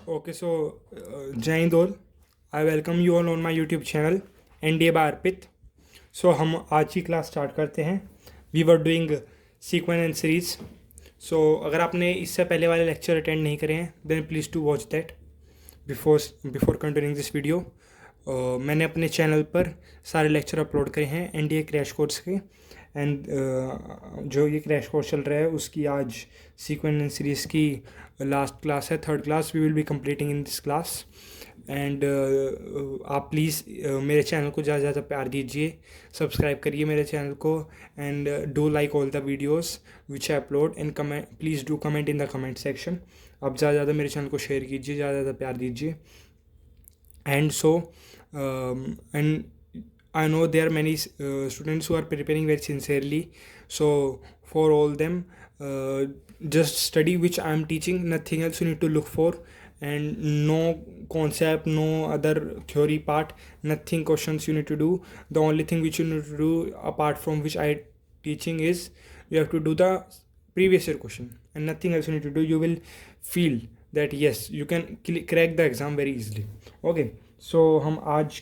Okay, so Jai Hind all. I welcome you all on my YouTube channel NDA by अर्पित. सो हम आज की class start करते हैं. We were doing sequence and series. So अगर आपने इससे पहले वाले लेक्चर अटेंड नहीं करे हैं then please to watch that before continuing this video. मैंने अपने चैनल पर सारे लेक्चर अपलोड करे हैं एनडीए क्रैश कोर्स के. एंड जो ये क्रैश कोर्स चल रहा है उसकी आज सीक्वेंस एंड सीरीज़ की लास्ट क्लास है, third class. We will be completing in this class. And आप प्लीज़ मेरे चैनल को ज़्यादा से ज़्यादा प्यार दीजिए, सब्सक्राइब करिए मेरे चैनल को. And do like all the videos which I upload and comment. Please do comment in the comment section. आप ज़्यादा से ज़्यादा मेरे चैनल को शेयर कीजिए, ज़्यादा से ज़्यादा प्यार दीजिए. And so and I know there are many students who are preparing very sincerely. So for all them, just study which I am teaching, nothing else you need to look for. And no concept, no other theory part, nothing questions you need to do. The only thing which you need to do apart from which I teaching is you have to do the previous year question and nothing else you need to do. You will feel that yes you can crack the exam very easily. Okay, so हम आज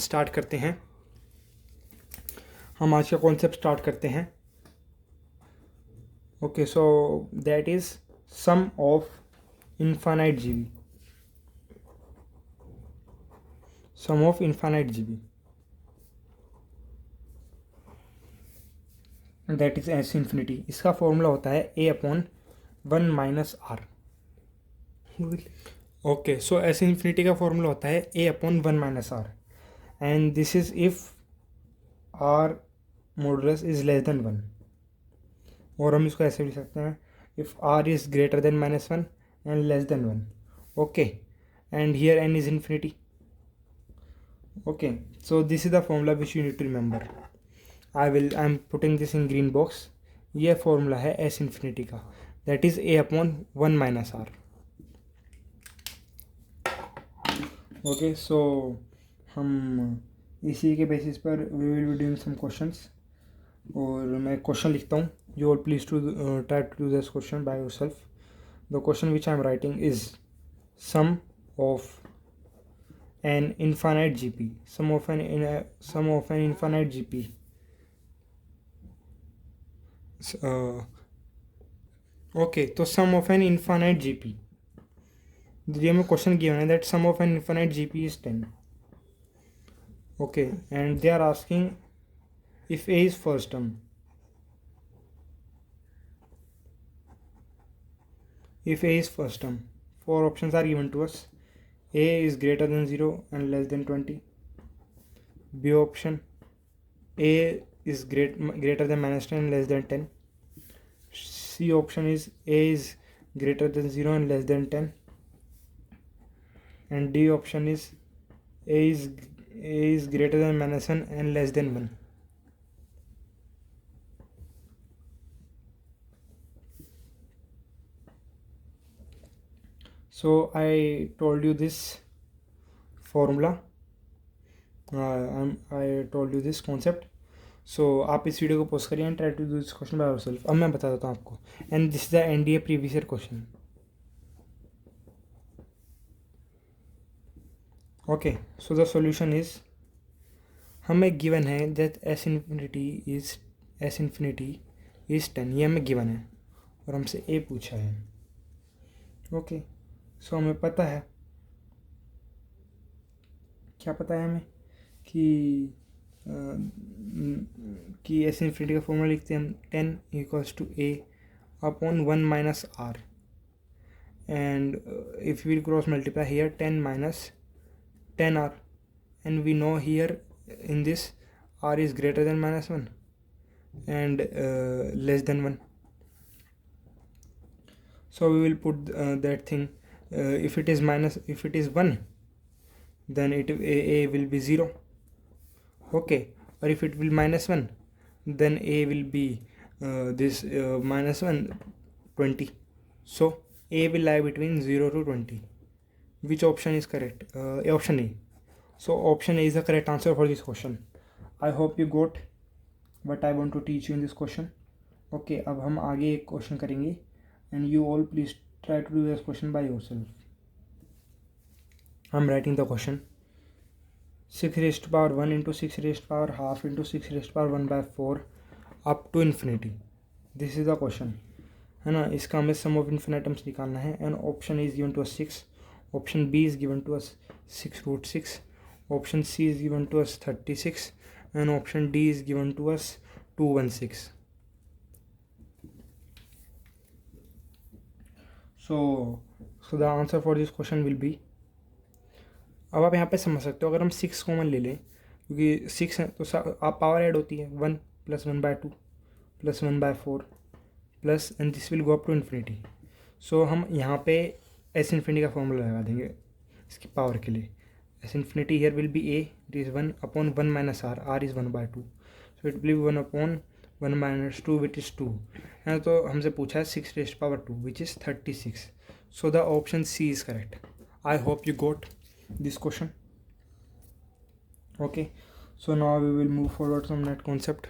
start करते हैं. हम आज का concept start करते हैं. Okay, so that is sum of infinite GP. Sum of infinite GP that is S infinity. इसका फॉर्मूला होता है a upon 1 - r. Okay, so S infinity का फॉर्मूला होता है a upon 1 - r. And this is if r modulus is less than 1. और हम इसको ऐसे लिख सकते हैं if r is greater than -1 and less than 1. Okay, and here n is infinity. Okay, so this is the formula which you need to remember. I am putting this in green box. ये formula है S infinity का, that is a upon 1 - r. Okay, so हम इसी के basis पर we will be doing some questions. और मैं question लिखता हूँ. You all please to try to do this question by yourself. The question which I am writing is sum of an infinite GP. Sum of an infinite GP. Okay, तो sum of an infinite GP. ये मैं question given है that sum of an infinite GP is 10. okay, and they are asking if a is first term. If a is first term, 4 options are given to us. A is greater than 0 and less than 20. B option, a is greater than -10 and less than 10. C option is a is greater than 0 and less than 10. And D option is a is greater than -1 and less than 1. So I told you this formula. I told you this concept. So आप इस video को post करिए and try to do this question by yourself. अब मैं बता देता हूँ आपको. And this is the NDA previous year question. Okay, so the solution is हमें गिवन है दैट एस इन्फिनिटी इज 10. ये हमें गिवन है और हमसे ए पूछा है. ओके, सो हमें पता है, क्या पता है हमें कि एस इन्फिनिटी का फॉर्मूला लिखते हैं हम 10 equals to A upon 1 - r. And if will cross multiply here 10 - 10r. and we know here in this r is greater than -1 and less than 1. So we will put that thing. If it is 1 then a will be 0. okay, or if it will -1 then a will be this -1 20. So a will lie between 0 to 20. Which option is correct? Option A. So option A is the correct answer for this question. I hope you got what I want to teach you in this question. Okay, अब हम आगे एक question करेंगे and you all please try to do this question by yourself. I'm writing the question. 6 raised to power 1 into 6 raised to power half into 6 raised to power 1 by 4 up to infinity. This is the question, है ना. इसका हमें सम of इन्फिनेटम्स निकालना है. And option A is given to us 6, option B is given to us 6√6, option C is given to us 36, and option D is given to us 216. So the answer for this question will be, अब आप यहाँ पे समझ सकते हो, अगर हम 6 common ले लें, क्योंकि 6 है तो आप पावर ऐड होती है 1 + 1/2 + 1/4 plus, and this will go up to infinity. So हम यहाँ पे एस इन्फिनिटी का फॉर्मूला लगा देंगे इसकी पावर के लिए. S infinity here will be A, it is 1/1 - r is 1/2, so it will be 1/1 - 2 which is 2. है तो हमसे पूछा है 6 raised to power 2 which is 36. So the option C is correct. I hope you got this question. Okay, so now we will move forward from that concept.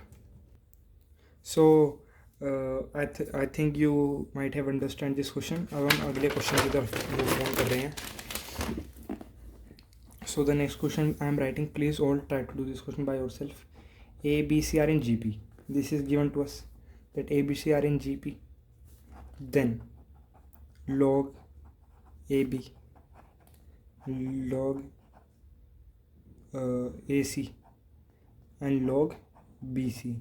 So I think you might have understand this question. अब हम अगले question की तरफ move on कर रहे हैं. So the next question I am writing, please all try to do this question by yourself. A, B, C are in GP. This is given to us that A, B, C are in GP. Then log AB, log AC and log BC.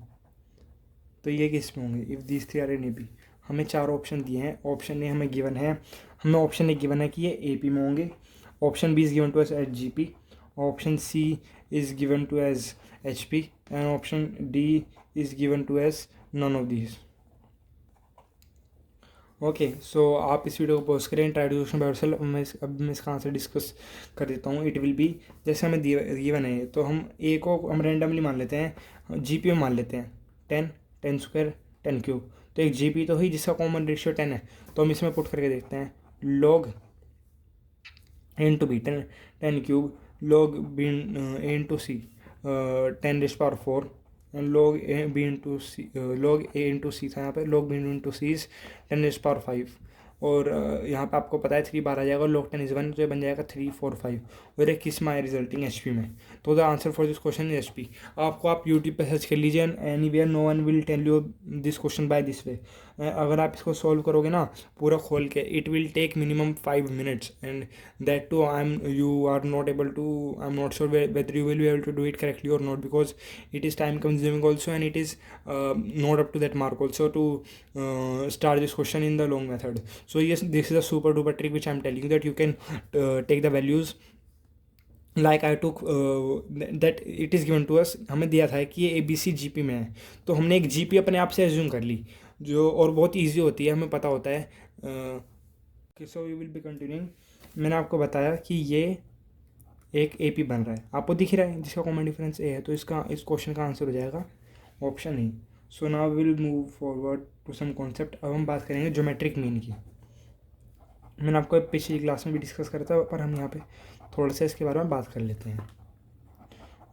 तो ये किस में होंगे? If this three are in AP. हमें 4 option दिए हैं. Option A हमें given है, कि ये AP में होंगे. Option B is given to as at GP. Option C is given to as HP, and option D is given to as none of these. Okay, so आप इस video को pause करें, try to question by yourself. अब मैं इसका answer discuss कर देता हूँ. इट विल बी, जैसे हमें गिवन है तो हम ए को हम रेंडमली मान लेते हैं, GP में मान लेते हैं 10, 10² 10³. तो एक GP तो ही जिसका कॉमन रेशियो 10 है, तो हम इसमें पुट करके देखते हैं. log A into B 10³ log B A into C 10 raised to power 4, and log A B into C log A into C था यहाँ पे. log B into C is 10 raised to power 5, और यहाँ पे आपको पता है 3 बार आ जाएगा. log 10 is 1, तो ये बन जाएगा 3, 4, 5, और एक किस में आए रिजल्टिंग HP में. तो the answer for this question is HP. आप यूट्यूब पे सर्च कर लीजिए, anywhere no one will tell you this question by this way. अगर आप इसको सॉल्व करोगे ना पूरा खोल के, it will take minimum 5 minutes, and that too I am not sure whether you will be able to do it correctly और not, because it is time consuming also, and it is not up to that mark also to start this question in the long method. So yes, this is a super duper trick which I am telling you, that you can take the values like I took that it is given to us. हमें दिया था कि ये ABC GP में है, तो हमने एक GP अपने आप से एज्यूम कर ली, जो और बहुत ईजी होती है, हमें पता होता है. So we will be continuing. मैंने आपको बताया कि ये एक AP बन रहा है, आपको दिख रहा है, जिसका कॉमन डिफरेंस A है, तो इस क्वेश्चन का आंसर हो जाएगा option A. So now will move forward to some concept. अब हम बात करेंगे ज्योमेट्रिक मीन की. मैंने आपको पिछली क्लास में भी डिस्कस करा था, पर हम यहाँ पे थोड़ा सा इसके बारे में बात कर लेते हैं.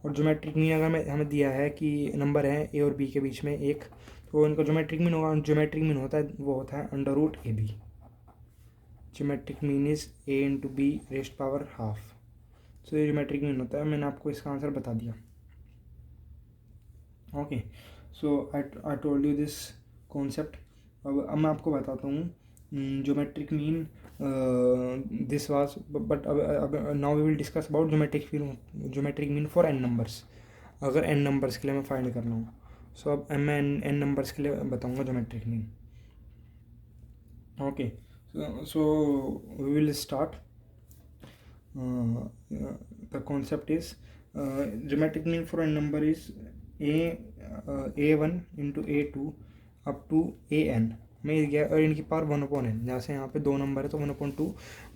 और ज्योमेट्रिक मीन अगर हमें दिया है कि नंबर है A और B के बीच में एक, तो इनका ज्योमेट्रिक मीन होगा. ज्योमेट्रिक मीन होता है, वो होता है √AB. Geometric mean is A into B raised to power ½ सो ये ज्योमेट्रिक मीन होता है. मैंने आपको इसका आंसर बता दिया. Okay, so I told you this concept. अब मैं आपको बताता हूँ geometric mean this was, but अब now we will discuss about geometric mean for n numbers. अगर n नंबर्स के लिए मैं फाइंड करना हूँ, सो अब मैं n नंबर्स के लिए बताऊँगा geometric mean. Okay, so we will start. The concept is geometric mean for a number is A1 into A2 up to AN में गया, और इनकी पावर 1/n. जैसे यहाँ पे 2 नंबर है तो 1/2,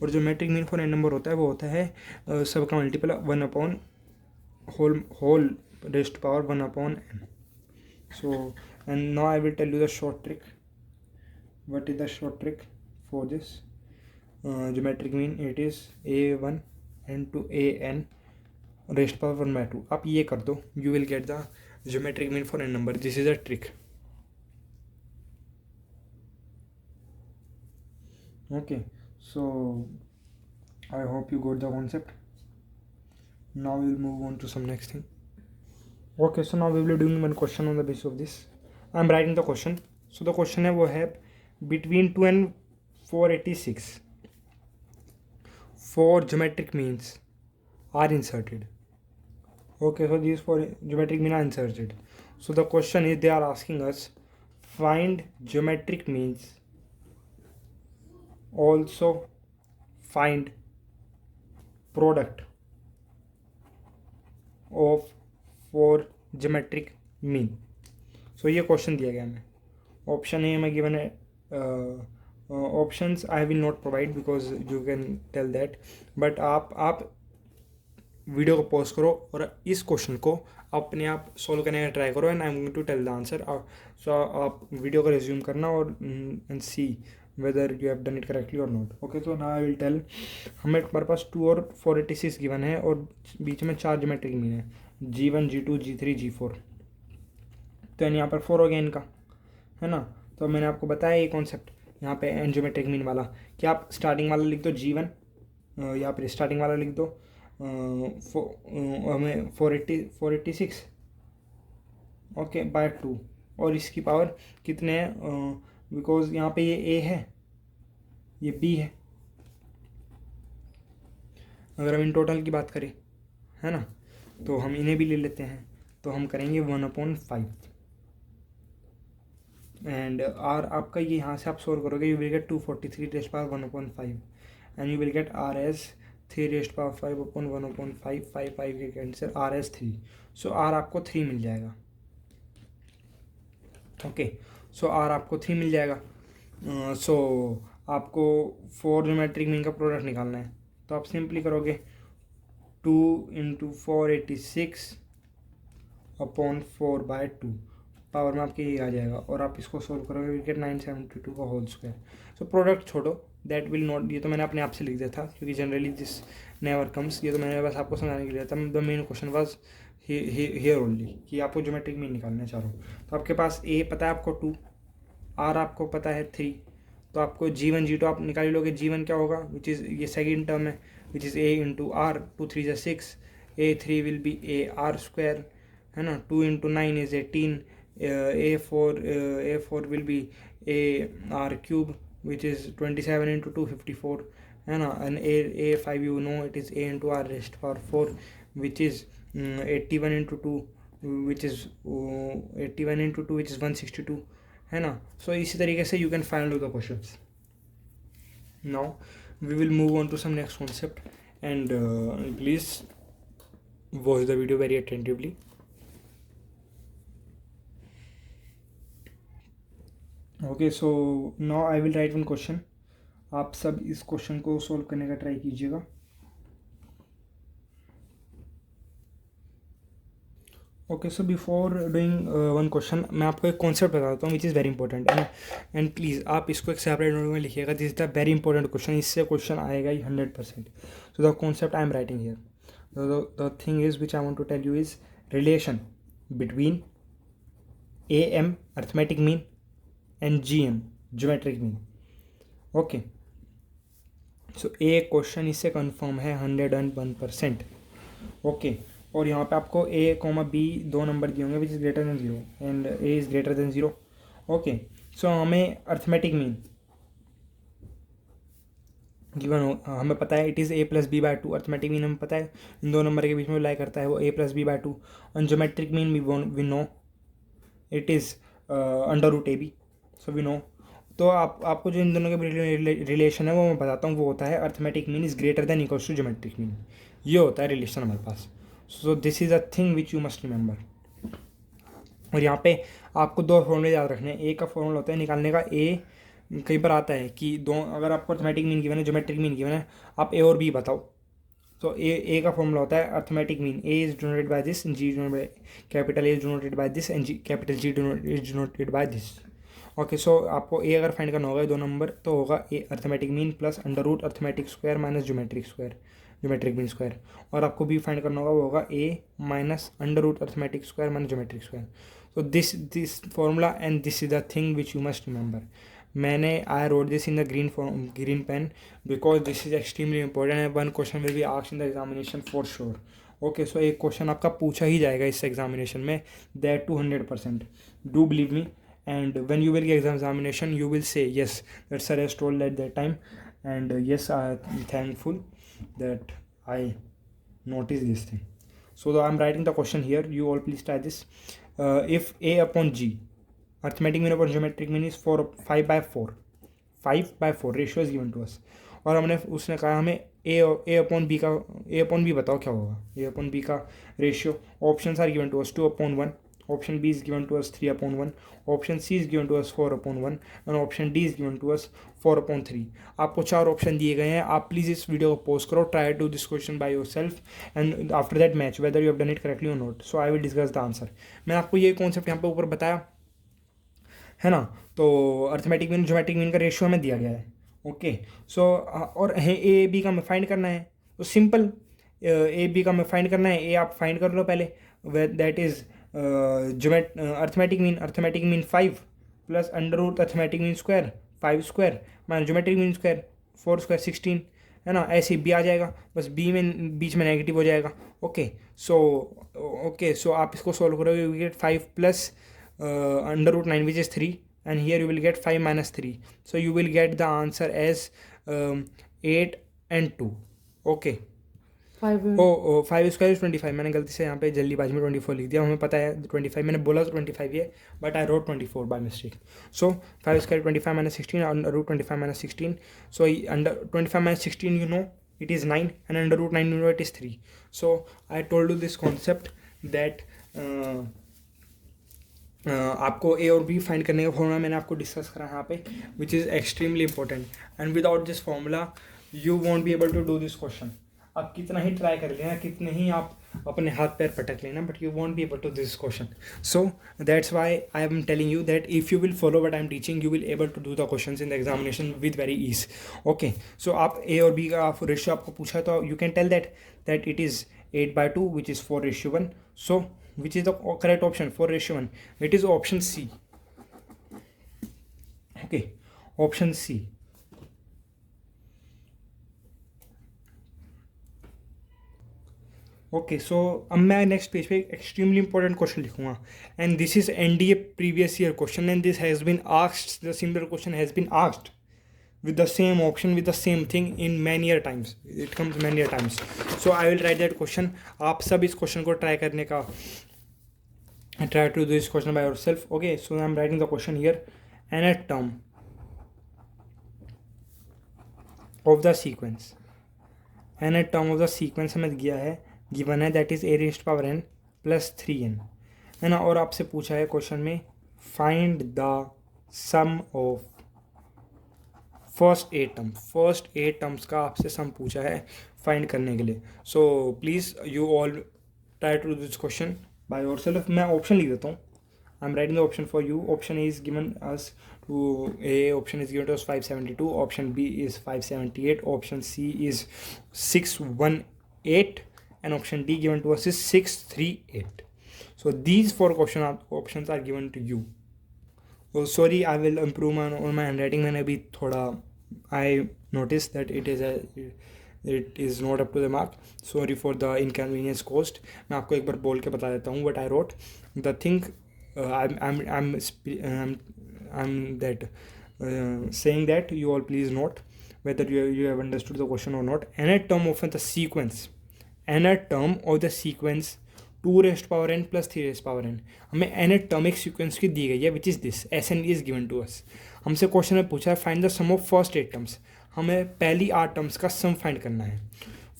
और geometric mean for n number होता है, वो होता है सबका multiple 1 whole raised power 1/n. So and now I will tell you the short trick. What is the short trick for this geometric mean? It is A1 into AN raised power 1/2. आप ये कर दो, you will get the geometric mean for n number. This is a trick. Okay, so I hope you got the concept. Now we will move on to some next thing. Okay, so now we will be doing one question on the basis of this. I am writing the question. So the question है वो है between 2 and 486 4 geometric means are inserted. Okay, so these 4 geometric mean are inserted. So the question is, they are asking us find geometric means, also find product of 4 geometric mean. So ये question दिया गया हमें. Option A में given है. Options I will not provide because you can tell that, but आप video को pause करो और इस क्वेश्चन को अपने आप सॉल्व करने का ट्राई करो and I am going to tell the answer. So आप वीडियो को रिज्यूम करना और and see whether you have done it correctly और नॉट. ओके, तो नाउ आई विल टेल. हमारे पास 2 और 486 गिवन है और बीच में 4 ज्योमेट्रिक मीन है, G1 G2 G3 G4. तो यानी यहाँ पर 4 हो गया इनका, है ना. तो मैंने आपको बताया ये कॉन्सेप्ट यहाँ पे एन ज्योमेट्रिक मीन वाला कि आप स्टार्टिंग वाला लिख दो G1, यहाँ पर स्टार्टिंग वाला लिख दो हमें 486 ओके बाय 2 और इसकी पावर कितने हैं, बिकॉज यहाँ पे ये A है ये B है. अगर हम इन टोटल की बात करें, है ना, तो हम इन्हें भी ले लेते हैं. तो हम करेंगे 1/5 एंड आर आपका ये यहाँ से आप सोल्व करोगे you will get 243 raised power 1/5 and you will get R is 3 raised power 5/1/5 5 के cancel R is 3. So R आपको 3 मिल जाएगा. ओके, सो आर आपको 3 मिल जाएगा. सो आपको 4 ज्योमेट्रिक मीन का प्रोडक्ट निकालना है. तो आप सिंपली करोगे 2 × 486/4/2 पावर में आपके ये आ जाएगा और आप इसको सोल्व करोगे विल गेट 972 का होल स्क्वायर. सो प्रोडक्ट छोड़ो, दैट विल नॉट, ये तो मैंने अपने आप से लिख दिया था क्योंकि जनरली दिस नेवर कम्स. ये तो मैंने बस आपको समझाने के लिए था. The main question was here only कि आपको ज्योमेट्रिक मीन निकालने चाह रहा हूँ. तो आपके पास ए पता है आपको 2, आर आपको पता है 3, तो आपको G1 G2 आप निकाल लोगे. G1 क्या होगा विच इज़ ये सेकेंड टर्म है which is A × R 2 3 = 6 A3 will be AR square, है ना. 2 × 9 = 18 A4 will be AR cube which is 27 × 2 54, है ना. And A5 you know it is A × R rest power 4 which is 81 × 2 which is 162, है ना. सो इसी तरीके से you can find out the questions. Now we will move on to some next concept and please watch the video very attentively. Okay, so now I will write one question. आप सब इस question को solve करने का try कीजिएगा. Okay, so before doing one question मैं आपको एक कॉन्सेप्ट बताता हूँ विच इज़ वेरी इंपॉर्टेंट, है ना. एंड प्लीज़ आप इसको एक सेपरेट नोट में लिखिएगा. This is the very important question. इससे क्वेश्चन आएगा ही 100%. So the concept I am writing here. The thing is which I want to tell you is relation between AM arithmetic mean and GM geometric mean. Okay, so a question इससे confirm है 101%. Okay, और यहाँ पे आपको A, B 2 number दिए होंगे which is greater than 0 and A is greater than 0. Okay, so हमें arithmetic mean given हो, हमें पता है it is A + B/2. Arithmetic mean हमें पता है इन 2 नंबर के बीच में लाई करता है वो A + B/2. और geometric mean we know it is √AB. So we know. तो आपको जो इन दोनों के रिलेशन है वो मैं बताता हूँ. वो होता है arithmetic mean is greater than equals to geometric mean. ये होता है रिलेशन हमारे पास. So this is a thing which you must remember. और यहाँ पे आपको 2 फॉर्मूले याद रखने हैं. ए का फॉर्मूला होता है निकालने का. ए कहीं पर आता है कि अगर आपको अर्थमेटिक मीन गिवन है ज्योमेट्रिक मीन गिवन है आप A और B बताओ. तो ए का फॉर्मूला होता है arithmetic mean A is denoted by this, G capital A is denoted by this and capital G is denoted by this. Okay, so आपको A अगर फाइंड करना होगा 2 नंबर तो होगा A arithmetic mean plus under root arithmetic square minus geometric mean square. और आपको B find करना होगा वो होगा A minus under root arithmetic square minus geometric square. So this formula and this is the thing which you must remember. I wrote this in the green pen because this is extremely important and one question will be asked in the examination for sure. Okay, so एक question आपका पूछा ही जाएगा इस examination में, that too 100%, do believe me, and when you will get examination you will say yes, that sir has told at that time, and yes, I am thankful that I noticed this thing. So I'm writing the question here, you all please try this. If a upon g, arithmetic mean upon geometric mean is 4 5 by 4, 5 by 4 ratio is given to us, और हमने उसने कहा हमें ए upon B का, ए upon B बताओ क्या होगा, A upon B का ratio, option are given to us 2/1, option B is given to us 3/1, option C is given to us 4/1 and option D is given to us 4/3. आपको 4 option दिए गए हैं. आप please इस वीडियो को pause करो, try to this question by yourself and after that match whether you have done it correctly और not. So I will discuss the answer. मैंने आपको ये कॉन्सेप्ट यहाँ पे ऊपर बताया है ना. तो अर्थमेटिक मीन ज्योमेट्रिक मीन का रेशियो हमें दिया गया है. ओके, सो और है ए बी का हमें फाइंड करना है, तो सिंपल, ए बी का हमें फाइंड करना है. ए आप फाइंड कर लो पहले, that is arithmetic mean 5 plus under root arithmetic mean square 5 square minus geometric mean square 4 square 16, है ना. ऐसे बी आ जाएगा, बस बी में बीच में नेगेटिव हो जाएगा. ओके, सो आप इसको सॉल्व करोगे, you get 5 plus under root 9 which is 3, and here you will get 5 minus 3, so you will get the answer as 8 and 2. okay, 5 square 25. मैंने गलती से यहाँ पे जल्दीबाजी में 24 लिख दिया, हमें पता है 25, मैंने बोला तो 25 है, but I wrote 24 by mistake. So 5 square 25 minus 16 under root 25 minus 16, so under 25 minus 16 you know it is 9, and under root 9 you know it is 3. so I told you this concept that आपको ए और B find करने का formula मैंने आपको discuss करा यहाँ पे, which is extremely important, and without this formula you won't be able to do this question. आप कितना ही ट्राई कर लेना, कितने ही आप अपने हाथ पैर पटक लेना, but you won't be able to this question. So that's why I am telling you that if you will follow what I am teaching, you will able to do the question in the examination with very ease. Okay, so आप A और B का ratio आपको पूछा है, तो you can tell that it is 8/2 which is 4:1. So which is the correct option? 4:1. It is option C. Okay, option C. Okay, so अब मैं next page पे एक्सट्रीमली इंपॉर्टेंट क्वेश्चन लिखूंगा, and this is NDA previous year question, and this has been asked, the similar question has been asked with the same option with the same thing in many times. It comes many times. So I will write that question. आप सब इस question को try करने का, try to do this question by yourself. Okay, so I'm writing the question here. Nth term of the sequence, nth term of the sequence हमें दिया है, given है, that is a raised power n plus 3n, है ना. और आपसे पूछा है क्वेश्चन में find the sum of first 8 terms का आपसे सम पूछा है फाइंड करने के लिए. So please you all try to do this question by yourself. मैं ऑप्शन लिख देता हूँ, I am writing the option for you. Option is given us to A, option is given to us 572, option B is 578, option C is 618, and option D given to us is 638. So these 4 options are given to you. Sorry, I will improve on my handwriting. मैंने अभी थोड़ा I noticed that it is not up to the mark. Sorry for the inconvenience caused. मैं आपको एक बार बोल के बता देता हूँ what I wrote. The thing I'm that saying that you all please note whether you have understood the question or not. Nth term of the sequence, nth term of the sequence 2n plus 3n. हमें nth term एक sequence की दी गई है, which is this, Sn is given to us. हमसे question में पूछा है find the sum of first 8 terms. हमें पहली 8 टर्म्स का सम फाइंड करना है.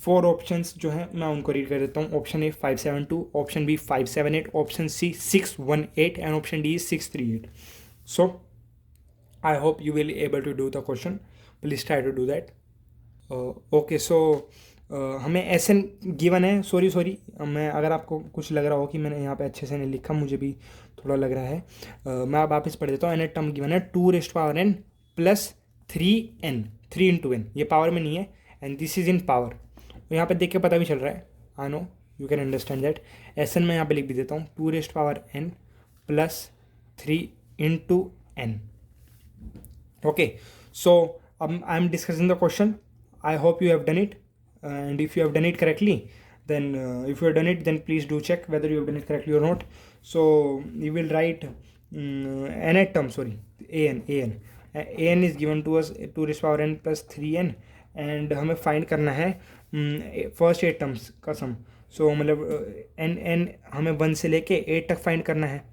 4 ऑप्शंस जो हैं मैं उनको रीड कर देता हूँ. Option A 572, option B 578, option C 618, and option D 638. So I hope you will able to do the question. Please try to do that. Okay, so हमें एस एन गिवन है. Sorry मैं, अगर आपको कुछ लग रहा हो कि मैंने यहाँ पे अच्छे से नहीं लिखा, मुझे भी थोड़ा लग रहा है, मैं अब वापस पढ़ देता हूँ. एन टर्म गिवन है 2n plus 3n, 3 into n, ये पावर में नहीं है, and this is in power. यहाँ पे देख के पता भी चल रहा है, I know you can understand that. S n मैं यहाँ पे लिख भी देता हूँ, 2n plus 3 into n. Okay, so अब I am discussing the question. I hope you have done it. And if you have done it correctly, then if you have done it, then please do check whether you have done it correctly or not. So you will write nth term, sorry, an is given to us 2 raised power n plus 3n, and हमें find करना है first 8 terms का सम. सो मतलब n हमें 1 से लेके 8 तक find करना है.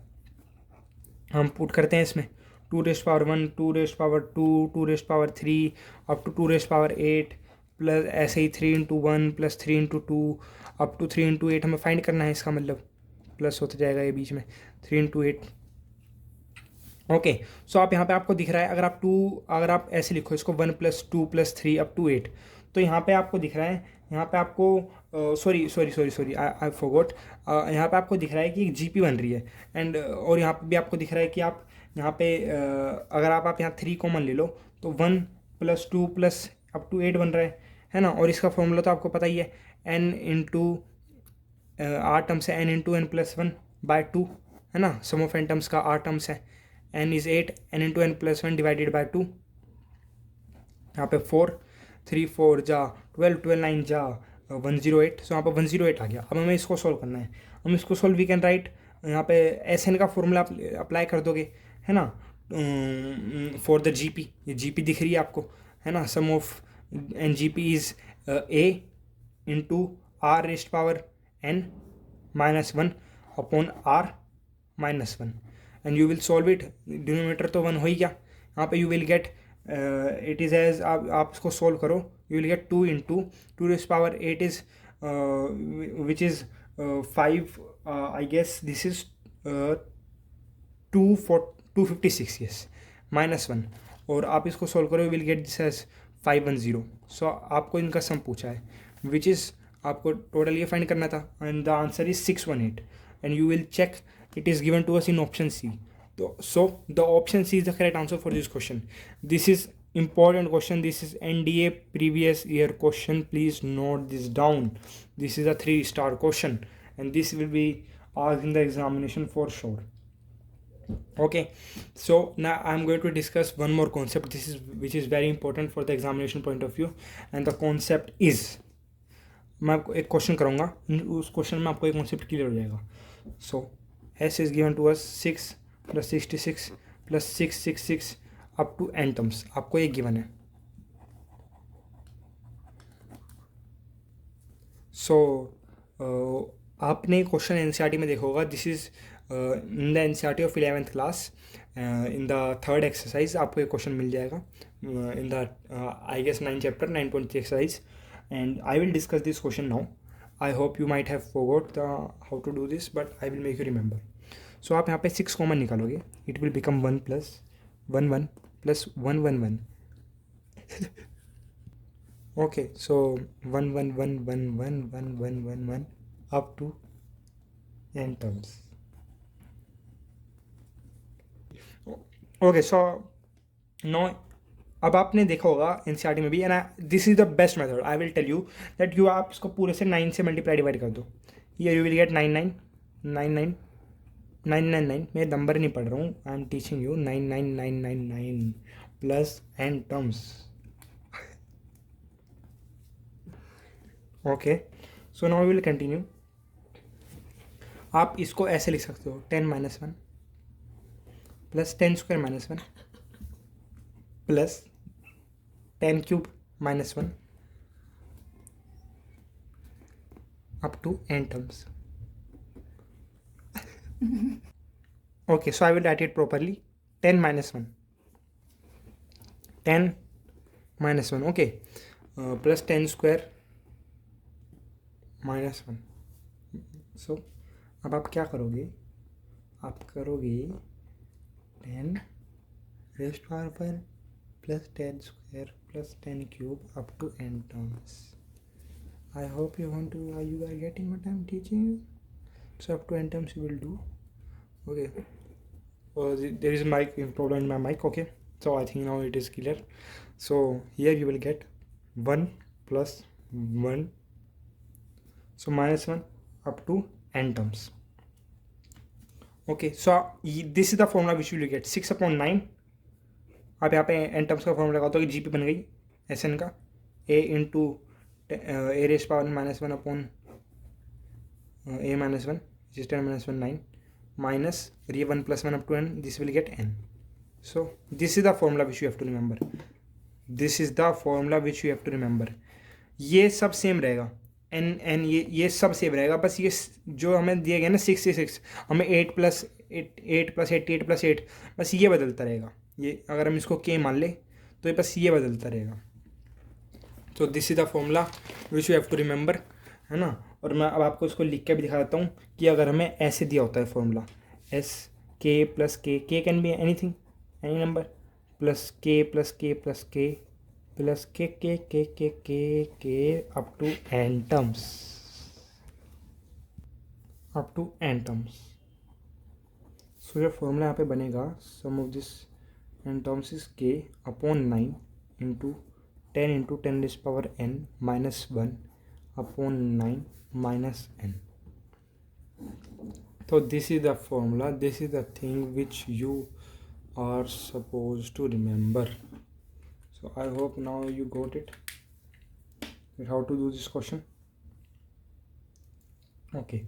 हम पुट करते हैं इसमें 2 raised power 1, 2 raised power 2, 2 raised power 3 up to 2 raised power 8, plus ऐसे ही 3 into 1 plus 3 into 2 up to 3 into 8 हमें फाइंड करना है. इसका मतलब प्लस होता जाएगा ये बीच में 3 इंटू 8. ओके, सो आप यहाँ पे आपको दिख रहा है, अगर आप ऐसे लिखो इसको 1 प्लस 2 प्लस 3 अप टू 8, तो यहाँ पे आपको दिख रहा है, यहाँ पे आपको सॉरी आई फॉरगॉट, यहाँ पे आपको दिख रहा है कि एक जीपी बन रही है. एंड और यहाँ पे भी आपको दिख रहा है कि आप यहाँ पे अगर आप यहाँ 3 कॉमन ले लो तो 1 प्लस 2 प्लस अप टू 8 बन रहा है ना. और इसका फॉर्मूला तो आपको पता ही है, n इंटू आर टर्म्स है, n into n plus 1 by 2 है ना. सम ऑफ एन टर्म्स का आर टर्म्स है, n is 8, n into n plus 1 divided by 2. यहाँ पे 4 3 4 जा 12 12 9 जा 108. सो यहाँ पे 108 आ गया. अब हमें इसको सॉल्व करना है. हम इसको सॉल्व वी कैन राइट, यहाँ पे एस एन का फॉर्मूला अप्लाई कर दोगे है ना, फॉर द जी पी. ये जी पी दिख रही है आपको है ना. Sum of n G P is a into r raised power n minus 1 upon r minus 1, and you will solve it. Denominator तो 1 हो ही गया. यहाँ पे you will get it is as, आप इसको सॉल्व करो, you will get 2 into 2 raised power 8 is which is 5, I guess this is 256, yes, minus 1. और आप इसको सॉल्व करो, you will get this as 510. So आपको इनका सम पूछा है विच इज़, आपको टोटल ये फाइंड करना था, and the answer is 618. And you will check, it is given to us in option C. So the option C is the correct answer for this question. This is important question. This is NDA previous year question. Please note this down. This is a 3-star question, and this will be asked in the examination for sure. Okay, so now I'm going to discuss one more concept. Which is very important for the examination point of view, and the concept is, मैं आपको एक question करूँगा, उस question में आपको एक concept clear हो जाएगा. सो S is given to us 6 plus 66 plus 666 up to n terms. आपको ये गिवन है. सो आपने क्वेश्चन एनसीईआरटी में देखा होगा. This is in the NCERT of 11th class, in the 3rd exercise आपको ये क्वेश्चन मिल जाएगा in the I guess 9 chapter 9.3 exercise, and I will discuss this question now. I hope you might have forgot how to do this, but I will make you remember. So आप यहाँ पे 6 common निकालोगे, it will become 1 plus 1 1 plus 1 1 1. Okay, so 1 1 1 1 1 1 1 1 1 up to n terms. Okay, so now अब आपने देखा होगा NCERT में भी, and this is the best method. I will tell you that you आप इसको पूरे से 9 से मल्टीप्लाई डिवाइड कर दो. ये यू विल गेट 99999. मैं नंबर नहीं पढ़ रहा हूँ, I am teaching you. 99999 plus n terms. Okay, so now will continue. आप इसको ऐसे लिख सकते हो 10 - 1 plus 10 square minus 1 plus 10 cube minus 1 up to n terms. Okay, so I will write it properly. 10 minus 1. 10 minus 1. Okay. Plus 10 square minus 1. So, अब आप क्या करोगे? आप करोगे 10 raised to power 1 plus 10 square plus 10 cube up to n terms. I hope you are getting what I am teaching you. So up to n terms you will do. Okay. There is mic problem in my mic. Okay. So I think now it is clear. So here you will get 1 plus 1. So minus 1 up to n terms. Okay. So this is the formula which you will get 6/9. आप यहाँ पे N terms का formula लगाते हो कि GP बन गई S n का, a into a raised power -1 upon a minus 1 which is 10 minus 1 9 minus 1 plus 1 up to n, this will get n. So this is the formula which you have to remember. This is the formula which you have to remember. ये सब same रहेगा, n ये सब same रहेगा, बस ये जो हमें दिया गया ना 66 हमें 8 प्लस 8 प्लस 8 बस ये बदलता रहेगा. ये अगर हम इसको k मान ले तो ये बस ये बदलता रहेगा. तो this is the formula which you have to remember, है ना. और मैं अब आपको इसको लिख के भी दिखा देता हूँ कि अगर हमें ऐसे दिया होता है formula S k plus k can be anything, any number, plus k plus k plus k plus k up to n terms, up to n terms. So ये फॉर्मूला यहाँ पे बनेगा sum of this n terms is k upon 9 into 10 into 10 is power n minus 1 upon 9 minus n. So this is the formula, this is the thing which you are supposed to remember. So I hope now you got it, how to do this question. Okay,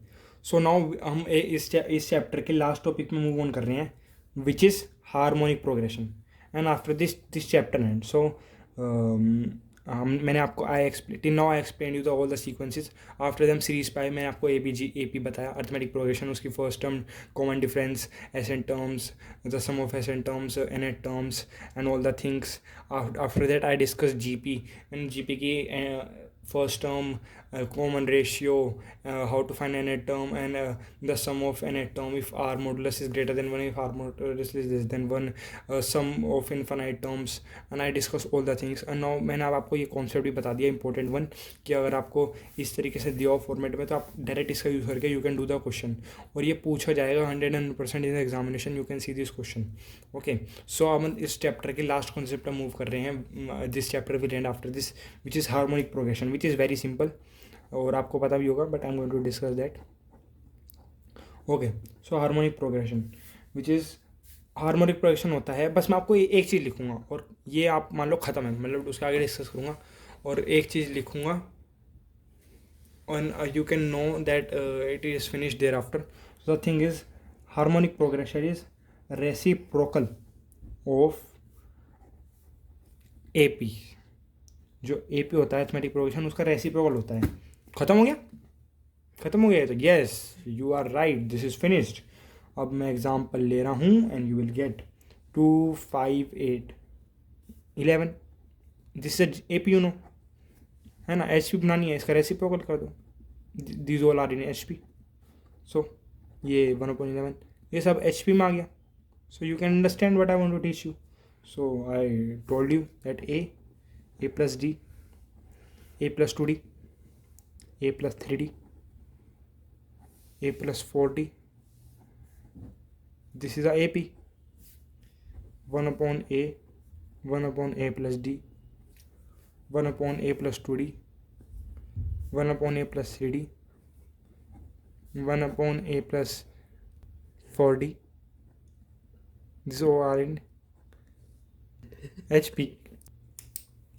so now हम इस chapter के last topic में move on कर रहे हैं which is harmonic progression. And after this chapter and so मैंने आपको I explain you the all the sequences. After them series पाई मैंने आपको ए पी बताया, अर्थमेटिक प्रोग्रेशन, उसकी first term, common difference, nth terms, the sum of nth terms, nth terms and all the things. After that I discuss GP and GP की first term, common ratio, how to find nth term, and the sum of nth term if r modulus is greater than 1, if r modulus is less than 1, sum of infinite terms, and I discuss all the things. And now मैंने अब आपको ये concept भी बता दिया important one, कि अगर आपको इस तरीके से दिया हो फॉर्मेट में तो आप डायरेक्ट इसका यूज़ करके you can do the question, और ये पूछा जाएगा 100% in the examination. You can see this question. Okay, so अब हम इस चैप्टर के लास्ट कॉन्सेप्ट पर मूव कर रहे हैं. This chapter will end after this which is harmonic progression, which is very simple और आपको पता भी होगा, but I am going to discuss that. Okay, so harmonic progression which is harmonic progression होता है, बस मैं आपको एक चीज़ लिखूंगा और ये आप मान लो ख़त्म है, मतलब उसके आगे डिस्कस करूँगा और एक चीज़ लिखूंगा and you can know that it is finished thereafter. So the thing is harmonic progression is reciprocal of AP. जो AP होता है अर्थमेटिक प्रोग्रेशन, उसका रेसिप्रोकल होता है. ख़त्म हो गया, ख़त्म हो गया. तो yes, you are right, this is finished. अब मैं एग्जाम्पल ले रहा हूँ and you will get 2 5 8 11. This is AP, you know, है ना. HP बनानी है, इसका रेसिप्रोकल कर दो. These all are in HP. So ये 1/11 ये सब HP में आ गया. So you can understand what I want to teach you. So I told you that A plus D, A plus 2D, A plus 3D, A plus 4D. This is a AP. 1 upon A, 1 upon A plus D, 1 upon A plus 2D, 1 upon A plus 3D, 1 upon A plus 4D. These all are in HP.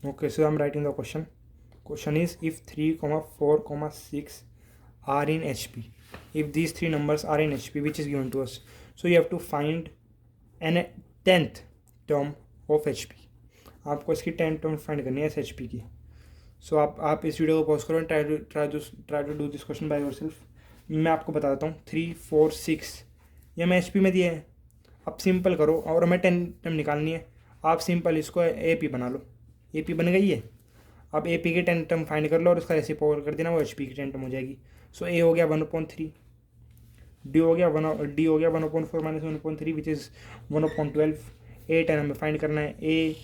Okay, so I'm writing the question. Question is, if 3, 4, 6 are in HP, if these three numbers are in HP, which is given to us, so you have to find an 10th term of HP. आपको इसकी 10th term find करनी है इस HP की. So आप इस video को pause करो and try to do this question by yourself. मैं आपको बता देता हूँ 3, 4, 6 ये हमें HP में दिए हैं. अब सिंपल करो और हमें 10 term निकालनी है. आप सिंपल इसको AP बना लो. AP बन गई है. अब AP की 10 टर्म फाइंड कर लो और उसका रेसिप्रोकल कर देना, वो HP की 10 टर्म हो जाएगी. सो A हो गया 1/3, D हो गया 1/4 माइनस 1/3 विच इज़ 1/12. A 10 हमें फाइंड करना है. A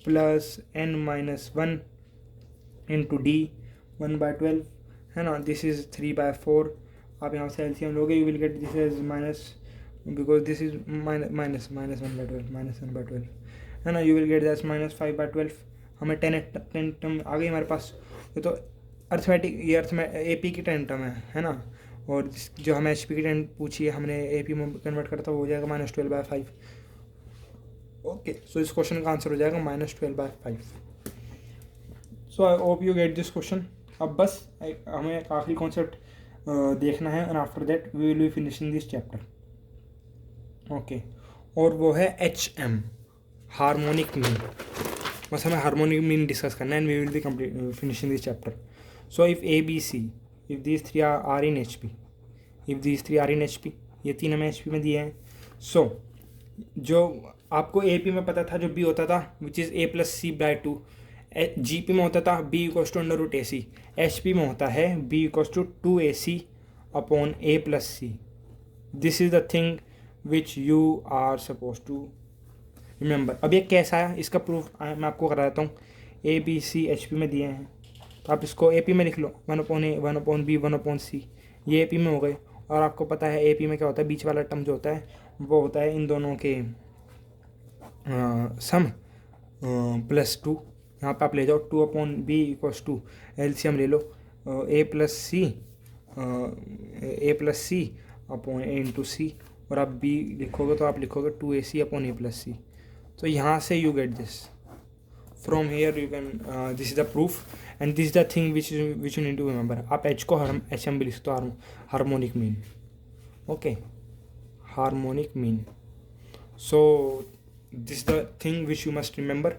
plus n minus 1 into D 1/12, है ना. This is 3/4. आप यहाँ से LCM लोगे, you will get this is minus, because this is minus 1/12, है ना. You will gate that's minus 5/12. हमें 10 टर्म आ गई हमारे पास. तो अर्थमेटिक ये AP की 10 टर्म है ना. और जो हमें HP की 10 पूछी है, हमने AP में कन्वर्ट करता वो हो जाएगा -12/5. ओके, सो इस क्वेश्चन का आंसर हो जाएगा -12/5. So I hope you get this question. अब बस हमें एक आखिरी कॉन्सेप्ट देखना है, and after that we will be finishing this chapter. Okay, और वो है HM, हार्मोनिक मीन। बस हमें हार्मोनिक मीन डिस्कस करना है, and we will be complete finishing this chapter. So if ABC, if these three are in HP, if these three are in HP, ये तीन हमें HP में दिए हैं। सो जो आपको AP में पता था, जो B होता था विच इज़ A+C/2, GP में होता था B = √AC, HP में होता है B = 2AC/A+C। This is the thing which you are suppose to remember. अब ये कैसा है, इसका प्रूफ मैं आपको करा देता हूँ। ABC HP में दिए हैं, तो आप इसको AP में लिख लो, 1/A, 1/B, 1/C, ये AP में हो गए। और आपको पता है AP में क्या होता है, बीच वाला टर्म जो होता है वो होता है इन दोनों के सम +2। यहाँ पे आप ले जाओ 2/B = LCM ले लो, A+C/A और आप B लिखोगे तो आप लिखोगे 2AC/A+C। तो यहाँ से you get this, from here you can, this is the proof and this is the thing which you need to remember. आप H को HM भी लिख सकते हो, harmonic mean. Okay, harmonic mean. So this is the thing which you must remember,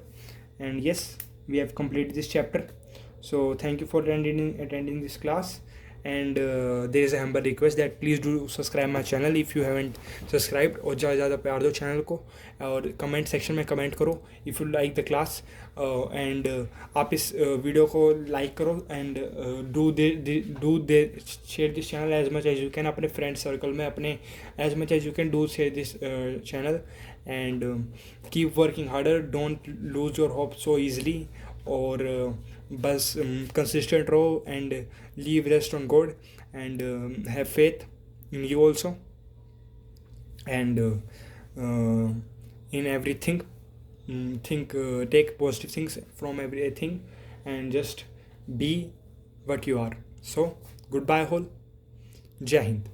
and yes, we have completed this chapter. So thank you for attending this class, and there is a humble request that please do subscribe my channel if you haven't subscribed, और ज़्यादा प्यार दो channel को, और comment section में comment करो if you like the class, and आप इस वीडियो को लाइक करो, and do share this channel as much as you can अपने फ्रेंड सर्कल में, अपने as much as you can do share this channel, and keep working harder, don't lose your hope so easily, और बस consistent रहो, and leave rest on God, and have faith in you also, and in everything, take positive things from everything, and just be what you are. So goodbye all, Jai Hind.